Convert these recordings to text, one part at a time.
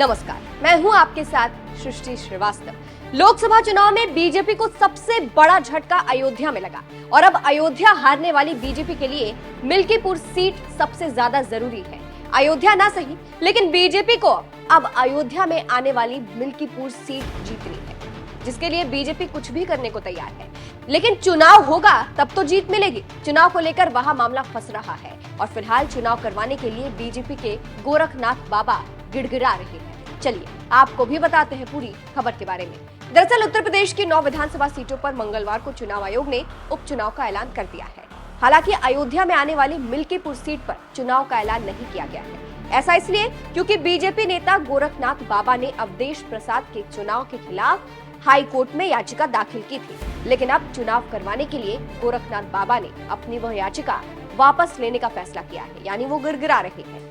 नमस्कार, मैं हूं आपके साथ सृष्टि श्रीवास्तव। लोकसभा चुनाव में बीजेपी को सबसे बड़ा झटका अयोध्या में लगा और अब अयोध्या हारने वाली बीजेपी के लिए मिल्कीपुर सीट सबसे ज्यादा जरूरी है। अयोध्या ना सही, लेकिन बीजेपी को अब अयोध्या में आने वाली मिल्कीपुर सीट जीतनी है, जिसके लिए बीजेपी कुछ भी करने को तैयार है। लेकिन चुनाव होगा तब तो जीत मिलेगी। चुनाव को लेकर वहां मामला फंस रहा है और फिलहाल चुनाव करवाने के लिए बीजेपी के गोरखनाथ बाबा गिड़गिड़ा रहे हैं। चलिए आपको भी बताते हैं पूरी खबर के बारे में। दरअसल उत्तर प्रदेश की 9 विधानसभा सीटों पर मंगलवार को चुनाव आयोग ने उपचुनाव का ऐलान कर दिया है। हालांकि अयोध्या में आने वाली मिल्कीपुर सीट पर चुनाव का ऐलान नहीं किया गया है। ऐसा इसलिए क्योंकि बीजेपी नेता गोरखनाथ बाबा ने अवधेश प्रसाद के चुनाव के खिलाफ हाई कोर्ट में याचिका दाखिल की थी, लेकिन अब चुनाव करवाने के लिए गोरखनाथ बाबा ने अपनी वह याचिका वापस लेने का फैसला किया है, यानी वो गिड़गिड़ा रहे हैं।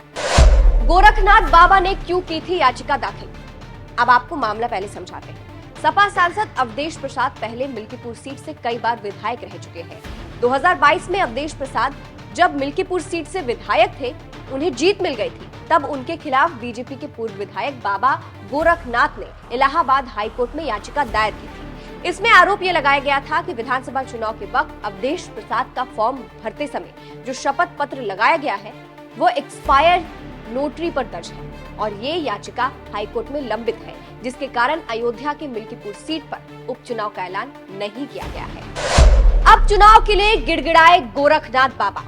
गोरखनाथ बाबा ने क्यों की थी याचिका दाखिल, अब आपको मामला पहले समझाते हैं। सपा सांसद अवधेश प्रसाद पहले मिल्कीपुर सीट से कई बार विधायक रह चुके हैं। 2022 में अवधेश प्रसाद जब मिल्कीपुर सीट से विधायक थे, उन्हें जीत मिल गई थी। तब उनके खिलाफ बीजेपी के पूर्व विधायक बाबा गोरखनाथ ने इलाहाबाद हाईकोर्ट में याचिका दायर की थी। इसमें आरोप यह लगाया गया था कि विधानसभा चुनाव के वक्त अवधेश प्रसाद का फॉर्म भरते समय जो शपथ पत्र लगाया गया है वो एक्सपायर्ड नोटरी पर दर्ज है और ये याचिका हाईकोर्ट में लंबित है, जिसके कारण अयोध्या के मिल्कीपुर सीट पर उपचुनाव का ऐलान नहीं किया गया है। अब चुनाव के लिए गिड़गिड़ाए गोरखनाथ बाबा,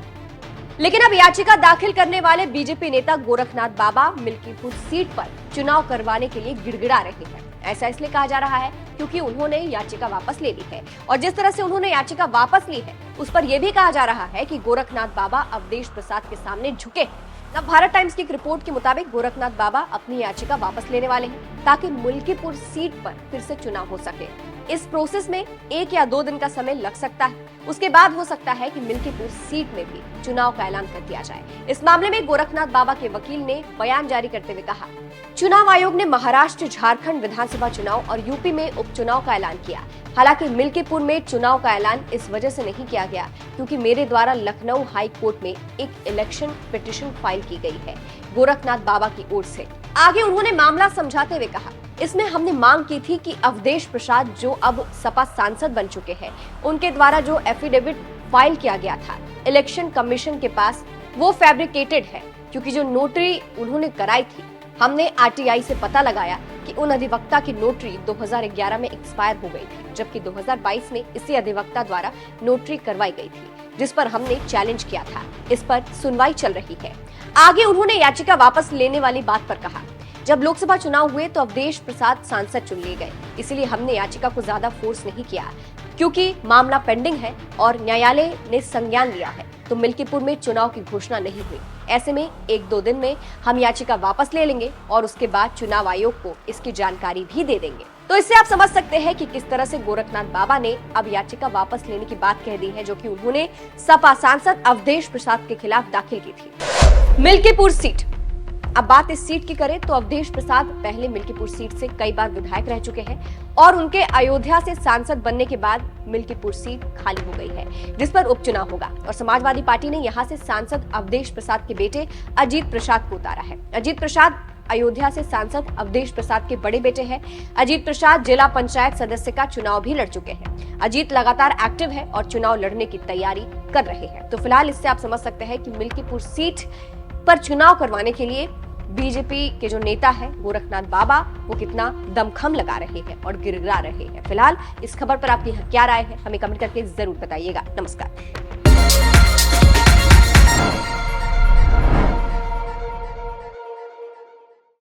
लेकिन अब याचिका दाखिल करने वाले बीजेपी नेता गोरखनाथ बाबा मिल्कीपुर सीट पर चुनाव करवाने के लिए गिड़गिड़ा रहे हैं। ऐसा इसलिए कहा जा रहा है क्योंकि उन्होंने याचिका वापस ले ली है और जिस तरह से उन्होंने याचिका वापस ली है उस पर यह भी कहा जा रहा है कि गोरखनाथ बाबा अवधेश प्रसाद के सामने झुके। नव भारत टाइम्स की एक रिपोर्ट के मुताबिक गोरखनाथ बाबा अपनी याचिका वापस लेने वाले हैं ताकि मिल्कीपुर सीट पर फिर से चुनाव हो सके। इस प्रोसेस में 1 या 2 दिन का समय लग सकता है। उसके बाद हो सकता है कि मिल्कीपुर सीट में भी चुनाव का ऐलान कर दिया जाए। इस मामले में गोरखनाथ बाबा के वकील ने बयान जारी करते हुए कहा, चुनाव आयोग ने महाराष्ट्र, झारखंड विधानसभा चुनाव और यूपी में उपचुनाव का ऐलान किया। हालांकि मिल्कीपुर में चुनाव का ऐलान इस वजह से नहीं किया गया क्योंकि मेरे द्वारा लखनऊ हाई कोर्ट में एक इलेक्शन पिटीशन फाइल की गई है, गोरखनाथ बाबा की ओर से। आगे उन्होंने मामला समझाते हुए कहा, इसमें हमने मांग की थी कि अवधेश प्रसाद जो अब सपा सांसद बन चुके हैं, उनके द्वारा जो एफिडेविट फाइल किया गया था इलेक्शन कमीशन के पास, वो फैब्रिकेटेड है क्योंकि जो नोटरी उन्होंने कराई थी, हमने आरटीआई से पता लगाया कि उन अधिवक्ता की नोटरी 2011 में एक्सपायर हो गई थी, जबकि 2022 में इसी अधिवक्ता द्वारा नोटरी करवाई गई थी, जिस पर हमने चैलेंज किया था। इस पर सुनवाई चल रही है। आगे उन्होंने याचिका वापस लेने वाली बात पर कहा, जब लोकसभा चुनाव हुए तो अवधेश प्रसाद सांसद चुन लिए गए, इसलिए हमने याचिका को ज्यादा फोर्स नहीं किया क्योंकि मामला पेंडिंग है और न्यायालय ने संज्ञान लिया है, तो मिल्कीपुर में चुनाव की घोषणा नहीं हुई। ऐसे में 1-2 दिन में हम याचिका वापस ले लेंगे और उसके बाद चुनाव आयोग को इसकी जानकारी भी दे देंगे। तो इससे आप समझ सकते हैं कि किस तरह से गोरखनाथ बाबा ने अब याचिका वापस लेने की बात कह दी है, जो कि उन्होंने सपा सांसद अवधेश प्रसाद के खिलाफ दाखिल की थी। मिल्कीपुर सीट, अब बात इस सीट की करें तो अवधेश प्रसाद पहले मिल्कीपुर सीट से कई बार विधायक रह चुके हैं और उनके अयोध्या से सांसद बनने के बाद मिल्कीपुर सीट खाली हो गई है, जिस पर उपचुनाव होगा और समाजवादी पार्टी ने यहां से सांसद अवधेश प्रसाद के बेटे अजीत प्रसाद को उतारा है। अजीत प्रसाद अयोध्या से सांसद अवधेश प्रसाद के बड़े बेटे हैं। अजीत प्रसाद जिला पंचायत सदस्य का चुनाव भी लड़ चुके हैं। अजीत लगातार एक्टिव है और चुनाव लड़ने की तैयारी कर रहे हैं। तो फिलहाल इससे आप समझ सकते हैं कि मिल्कीपुर सीट पर चुनाव करवाने के लिए बीजेपी के जो नेता है गोरखनाथ बाबा, वो कितना दमखम लगा रहे हैं और गिड़गिड़ा रहे हैं। फिलहाल इस खबर पर आपकी क्या राय है, हमें कमेंट करके जरूर बताइएगा। नमस्कार।